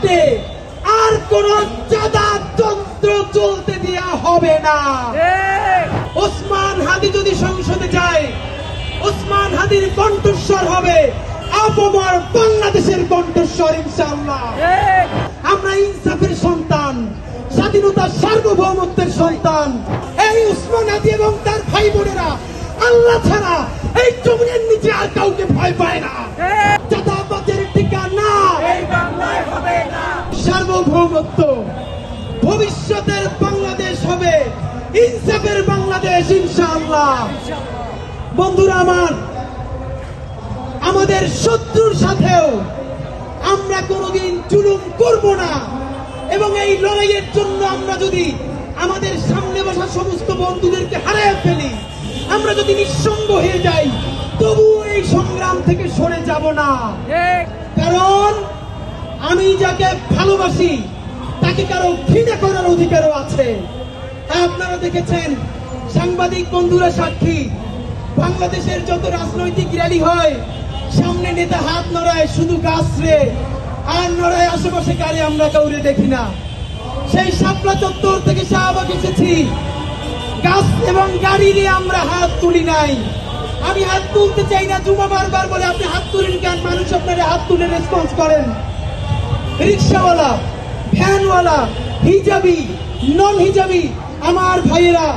আটে আর কোন চাঁদা তন্ত্র চলতে দেওয়া হবে না। ওসমান হাদি যদি সংসদে যায়, ওসমান হাদির কণ্ঠস্বর হবে আপামর বাংলাদেশের কণ্ঠস্বর ইনশাআল্লাহ। আমরা ইনসাফের সন্তান, স্বাধীনতার সার্বভৌমত্বের সন্তান। এই ওসমান হাদি এবং তার ভাই বোনেরা আল্লাহ ছাড়া এই জমিনের নিচে আর কাউকে ভয় পায় না। চাঁদাবাজের ঠিকানা এই বাংলায় হবে না। সার্বভৌমত্ব, ভবিষ্যতের বাংলাদেশ হবে ইনসাফের বাংলাদেশ ইনশাআল্লাহ। বন্ধুরা আমার, আমাদের শত্রুর সাথেও আমরা কোনোদিন জুলুম করব না এবং এই লড়াইয়ের জন্য আমরা যদি আমাদের সামনে বসা সমস্ত বন্ধুদেরকে হারিয়ে ফেলি, আমরা যদি নিঃসঙ্গ হয়ে যাই, তবু এই সংগ্রাম থেকে সরে যাব না। কারণ আমি যাকে ভালোবাসি তাকে কারো ঘৃণা করার অধিকারও আছে। আপনারা দেখেছেন, সাংবাদিক বন্ধুরা সাক্ষী, বাংলাদেশের যত রাজনৈতিক র্যালি হয় সামনে নেতা হাত নড়ায় শুধু গাছ রে আর নড়ায় আশেপাশে কারে আমরা কাউরে দেখি না। সেই শাপলা চত্বর থেকে শাহবাগ এসেছি, গাছ এবং গাড়ি নিয়ে আমরা হাত তুলি নাই। আমি হাত তুলতে চাই না। জুমা বারবার বলে আপনি হাত তুলেন কেন? মানুষ আপনারা হাত তুলে রেসপন্স করেন। রিক্সাওয়ালা, ভ্যানওয়ালা, হিজাবি, নন হিজাবি আমার ভাইয়েরা,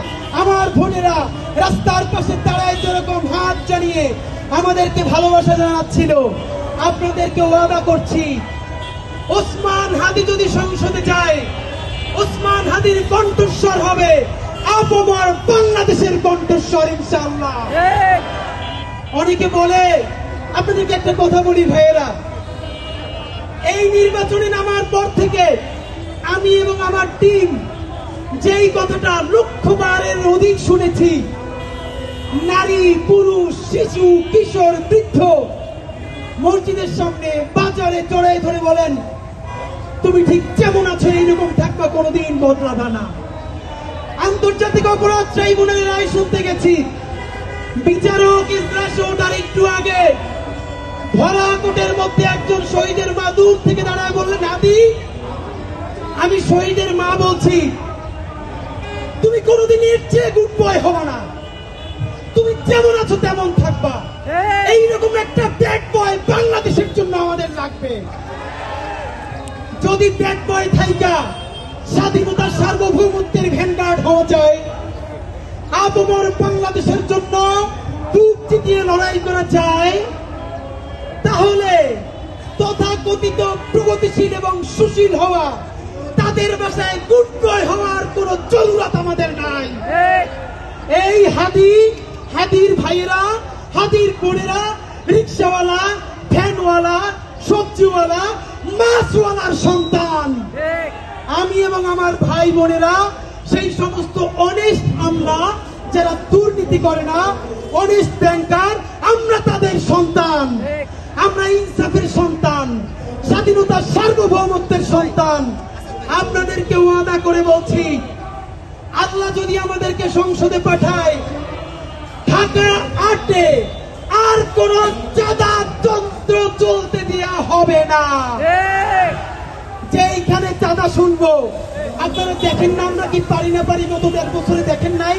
আমার বোনেরা রাস্তার পাশে দাঁড়ায় যেরকম হাত জানিয়ে আমাদেরকে ভালোবাসা জানাচ্ছিল, আপনাদেরকে ওয়াদা করছি, ওসমান হাদি যদি সংসদে যায়, ওসমান হাদির কণ্ঠস্বর হবে আপামর বাংলাদেশের কণ্ঠস্বর ইনশাআল্লাহ। অনেকে বলে, আপনাদেরকে একটা কথা বলি ভাইয়েরা, এই নির্বাচনে নামার পর থেকে আমি এবং আমার টিম যেই কথাটা লক্ষবারের অধিক শুনেছি, নারী, পুরুষ, শিশু, কিশোর, বৃদ্ধ মসজিদের সামনে, বাজারে জড়াই ধরে বলেন, তুমি ঠিক যেমন আছো এইরকম থাকবা, কোনোদিন বদলাবা না। আন্তর্জাতিক অপরাধ ট্রাইব্যুনালের রায় শুনতে গেছি, বিচারক তার একটু আগে ভরা কোটের মধ্যে একজন শহীদের মা দূর থেকে দাঁড়ায় বললেন, হাদি, আমি শহীদের মা বলছি, তুমি কোনোদিন এর চেয়ে গুড বয় হবা না, তুমি যেমন আছো তেমন থাকবা। এইরকম একটা ব্যাড বয় বাংলাদেশের জন্য আমাদের লাগবে। যদি ব্যাড বয় থাইকা স্বাধীনতার সার্বভৌমত্বের ভ্যানগার্ড হওয়া যায়, আপামর বাংলাদেশের জন্য বুক চিতিয়ে লড়াই করা যায়, তাহলে তথাকথিত প্রগতিশীল এবং সুশীল হওয়া, তাদের ভাষায় গুড বয় হওয়ার কোন জরুরত আমাদের নাই। এই হাদির ভাইয়েরা, হাদির বোনেরা, রিক্সাওয়ালা, ভ্যানওয়ালা, সবজিওয়ালা, মাছওয়ালার সন্তান। আমি এবং আমার ভাই বোনেরা সেই সমস্ত অনেস্ট আমলা যারা দুর্নীতি করে না, অনেস্ট ব্যাংকার, আমরা তাদের সন্তান। আমরা ইনসাফের সন্তান, স্বাধীনতার সার্বভৌমত্বের সন্তান। আপনাদেরকে ওয়াদা করে বলছি, আল্লাহ যদি আমাদেরকে সংসদে পাঠায়, ঢাকা 8-এ আর কোন চাঁদা তন্ত্র চলতে দেওয়া হবে না। যেইখানে চাঁদা শুনবো, আপনারা দেখেন না আমরা কি পারি না পারি, গত 1.5 বছরে দেখেন নাই?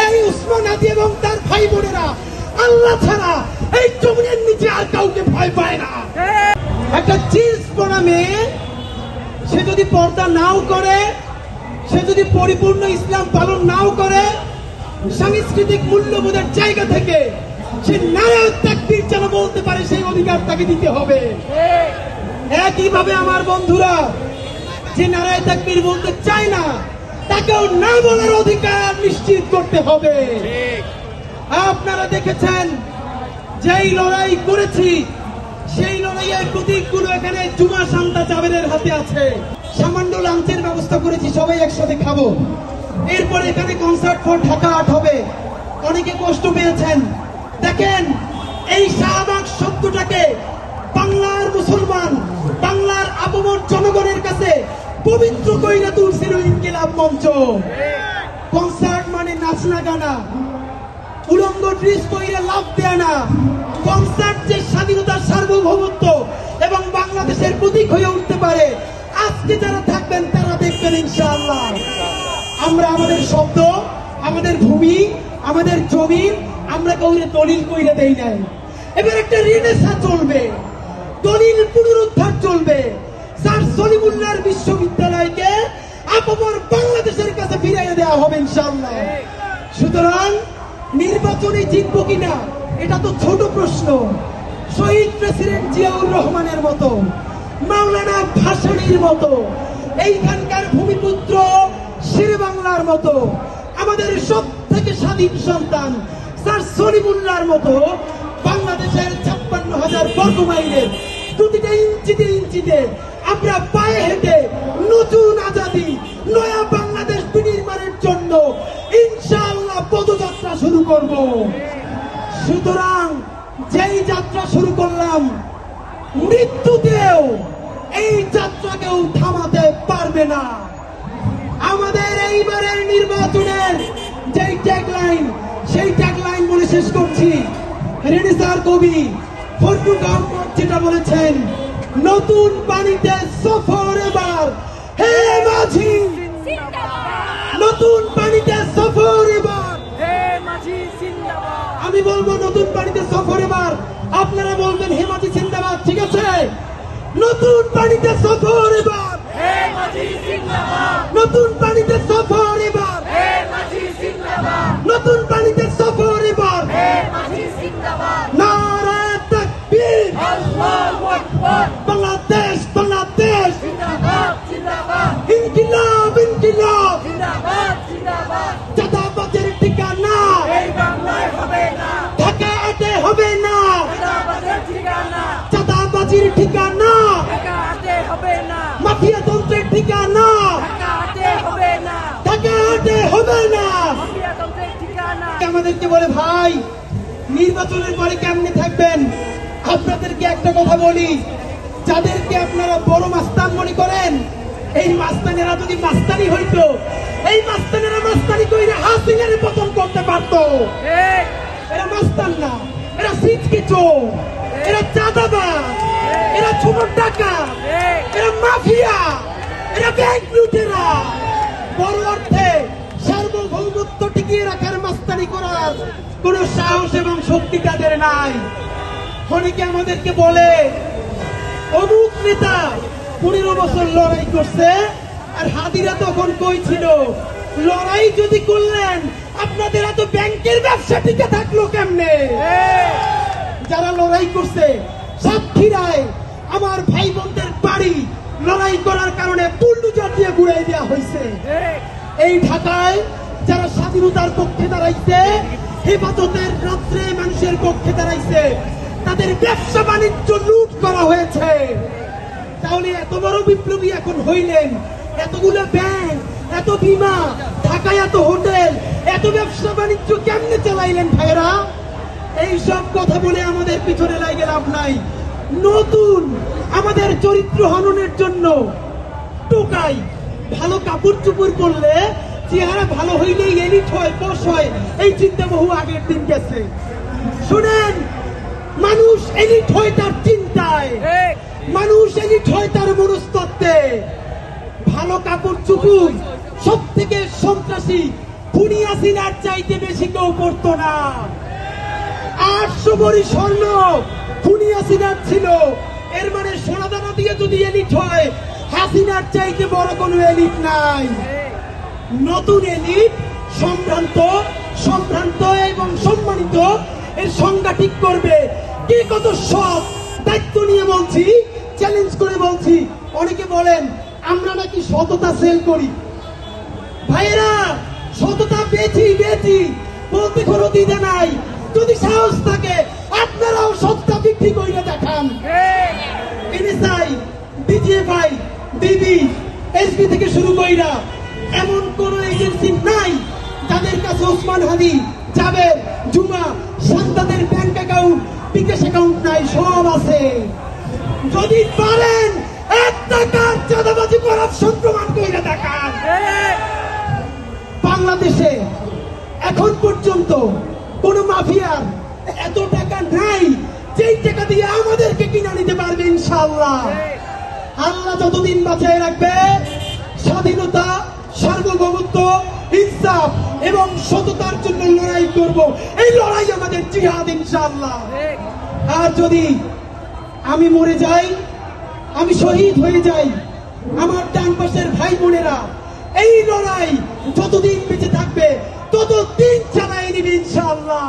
এই ওসমান হাদি এবং তার ভাই বোনেরা আল্লাহ ছাড়া এই জমিনের নিচে আর কাউকে ভয় পায় না। একটা জিন্স পরা মেয়ে, সে যদি পর্দা নাও করে, সে যদি পরিপূর্ণ ইসলাম পালন নাও করে, সাংস্কৃতিক মূল্যবোধের জায়গা থেকে সে নারায়ে তাকবীর যেন বলতে পারে, সেই অধিকার তাকে দিতে হবে। একইভাবে আমার বন্ধুরা যে নারায়ে তাকবীর বলতে চায় না, তাকেও না বলার অধিকার নিশ্চিত করতে হবে। আপনারা দেখেছেন, যেই লড়াই করেছি সেই লড়াইয়ের প্রতীকগুলো এখানে জুমা শান্তা জাবেরের হাতে আছে। সামান্য লাঞ্চের ব্যবস্থা করেছি, সবাই একসাথে খাবো। এরপরে এখানে কনসার্ট ফর ঢাকা 8 হবে। অনেকে কষ্ট পেয়েছেন। দেখেন, এই শাহবাগ শব্দটাকে বাংলার মুসলমান, বাংলার আপামর জনগণের কাছে পবিত্র কইরা তুলছিল ইনকিলাব মঞ্চ। কনসার্ট মানে নাচনা গানা, উলঙ্গ ড্রেস পরে লাভ দেয় না। কনসার্ট যে স্বাধীনতার সার্বভৌমত্ব এবং বাংলাদেশের প্রতীক হয়ে উঠতে পারে, আজকে যারা থাকবেন তারা দেখবেন ইনশাআল্লাহ। আমরা আমাদের শব্দ, আমাদের ভূমি, আমাদের জমি আমরা কাউরে দলিল কইরে দেই নাই। এবার একটা রেনেসাঁ চলবে, দলিল পুনরুদ্ধার চলবে। স্যার সলিমুল্লাহর বিশ্ববিদ্যালয়কে আপামর বাংলাদেশের কাছে ফিরিয়ে দেওয়া হবে ইনশাআল্লাহ। সুতরাং নির্বাচনে জিতবো কিনা এটা তো ছোট প্রশ্ন। শহীদ প্রেসিডেন্ট জিয়াউর রহমানের মতো, মাওলানা ভাসানীর মতো, এইখানকার ভূমিপুত্র শেরে বাংলার মতো, আমাদের সব থেকে স্বাধীন সন্তান স্যার সলিমুল্লাহর মতো বাংলাদেশের 56,000 বর্গ মাইলের প্রতিটা ইঞ্চিতে ইঞ্চিতে আমরা পায়ে হেঁটে নতুন আজাদি, নয়া বাংলাদেশ বিনির্মাণের জন্য ইনশাআল্লাহ পদযাত্রা শুরু করব। সুতরাং যেই যাত্রা শুরু করলাম, মৃত্যুতেও এই যাত্রাকেও থামাতে পারবে না। আমাদের এইবারের নির্বাচনের যেই ট্যাগলাইন, সেই ট্যাগলাইন বলে শেষ করছি। রেনেসাঁর কবি ফজলুল আহমদ যেটা বলেছেন, নতুন পানিতে সফর এবার হে মাঝি, নতুন পানিতে সফর এবার হে মাঝি জিন্দাবাদ। আমি বলবো নতুন পানিতে সফর এবার, আপনারা বলবেন হে মাঝি জিন্দাবাদ। ঠিক আছে? নতুন পানিতে সফর এবার হে মাঝি জিন্দাবাদ, নতুন পানিতে সফর এবার হে মাঝি জিন্দাবাদ, নতুন পানিতে সফর এবার হে মাঝি জিন্দাবাদ। নারায়ে তাকবীর, আল্লাহু আকবার, বাংলাদেশ বাংলাদেশ জিন্দাবাদ জিন্দাবাদ, ইনকিলাব ইনকিলাব জিন্দাবাদ জিন্দাবাদ। চাঁদাবাজের ঠিকানা এই বাংলায় হবে না, ঢাকাতে হবে না, চাঁদাবাজের ঠিকানা, চাঁদাবাজির ঠিকানা ঢাকাতে হবে না, মাফিয়া তন্ত্রের ঠিকানা ঢাকাতে হবে না, ঢাকাতে হবে না, মাফিয়া তন্ত্রের ঠিকানা। আমাদেরকে বলে ভাই নির্বাচনের পরে কেমনে থাকবেন? আপনাদেরকে একটা কথা বলি, যাদেরকে আপনারা বড় মাস্তান মনে করেন, এই মাস্তানেরা যদি মাস্তানি হইতো, এই মাস্তানেরা মাস্তানি কইরা হাসিনারে পতন করতে পারতো। এরা মাস্তান না, এরা সিটকে চোর, এরা চাঁদাবাজ, এরা ছোট টাকা, এরা মাফিয়া, এরা ব্যাংক লুটেরা। বড় অর্থে সার্বভৌমত্ব টিকিয়ে রাখার মাস্তানি করার কোন সাহস এবং শক্তি তাদের নাই। অনেকে আমাদেরকে বলে অমুক নেতা 15 বছর লড়াই করছে, আর হাদিরা তখন কই ছিল? লড়াই যদি করলেন আপনাদের এত ব্যাংকের ব্যবসা টিকে থাকলো কেমনে? যারা লড়াই করছে সাতক্ষীরায় আমার ভাই বোনদের বাড়ি লড়াই করার কারণে বুলডোজার দিয়ে ঘুরাই দেওয়া হয়েছে। এই ঢাকায় যারা স্বাধীনতার পক্ষে দাঁড়াইছে, হেফাজতের রাত্রে মানুষের পক্ষে দাঁড়াইছে, তাদের ব্যবসা বাণিজ্য লুট করা হয়েছে। তাহলে এত বড় বিপ্লবী এখন হইলেন, এতগুলো ব্যাংক, এত বীমা, ঢাকায় এত হোটেল, এত ব্যবসা বাণিজ্য কেমনে চালাইলেন ভাইরা? এই সব কথা বলে আমাদের পিছনে লাগে লাভ নাই। নতুন আমাদের চরিত্র হননের জন্য টোকাই, ভালো কাপড় চুপড় করলে চেহারা ভালো হইলেই এলিট হয়, বস হয়, এই চিন্তা বহু আগের দিন গেছে। শুনেন, মানুষ এলিট হয় তার চিন্তায়, মানুষ এলিট হয় তার মনস্তত্ত্বে। ভালো কাপড় চুপড় সব থেকে সন্ত্রাসী খুনি হাসিনার চাইতে বেশি কেউ পড়তো না। 800 ভরি স্বর্ণ খুনি হাসিনার ছিল। এর মানে সোনাদানা দিয়ে যদি এলিট হয়, হাসিনার চাইতে বড় কোনো এলিট নাই। নতুন এলিট সম্ভ্রান্ত, সম্ভ্রান্ত এবং সম্মানিত, এর সংজ্ঞা ঠিক করবে। কে কত সৎ, দায়িত্ব নিয়ে বলছি, চ্যালেঞ্জ করে বলছি। অনেকে বলেন আমরা নাকি সততা সেল করি। ভাইয়েরা, সততা বেচি বেচি বলতে কোনো দ্বিধা নাই। যদি সাহস থাকে আপনারাও সততা বিক্রি করে দেখান। এনএসআই, ডিজিএফআই, ডিবি, এসপি থেকে শুরু কইরা এমন কোন এজেন্সি নাই যাদের কাছে ওসমান হাদি, জাবের, জুমা, শান্তাদের ব্যাংক অ্যাকাউন্ট, বিকাশ অ্যাকাউন্ট নাই, সব আছে। যদি পারেন 1 টাকার চাঁদাবাজি করাপশন প্রমাণ করে দেখান। বাংলাদেশে এখন পর্যন্ত কোন মাফিয়ার এত টাকা নাই যেই টাকা দিয়ে আমাদেরকে কিনে নিতে পারবে ইনশাআল্লাহ। আল্লাহ যতদিন বাঁচিয়ে রাখবে, স্বাধীনতা, সার্বভৌমত্ব, ইনসাফ এবং সততার জন্য লড়াই করব। এই লড়াই আমাদের জিহাদ ইনশাআল্লাহ। আর যদি আমি মরে যাই, আমি শহীদ হয়ে যাই, আমার ডান পাশের ভাই বোনেরা এই লড়াই যতদিন বেঁচে থাকবে ততদিন চালাই নিবে ইনশাআল্লাহ।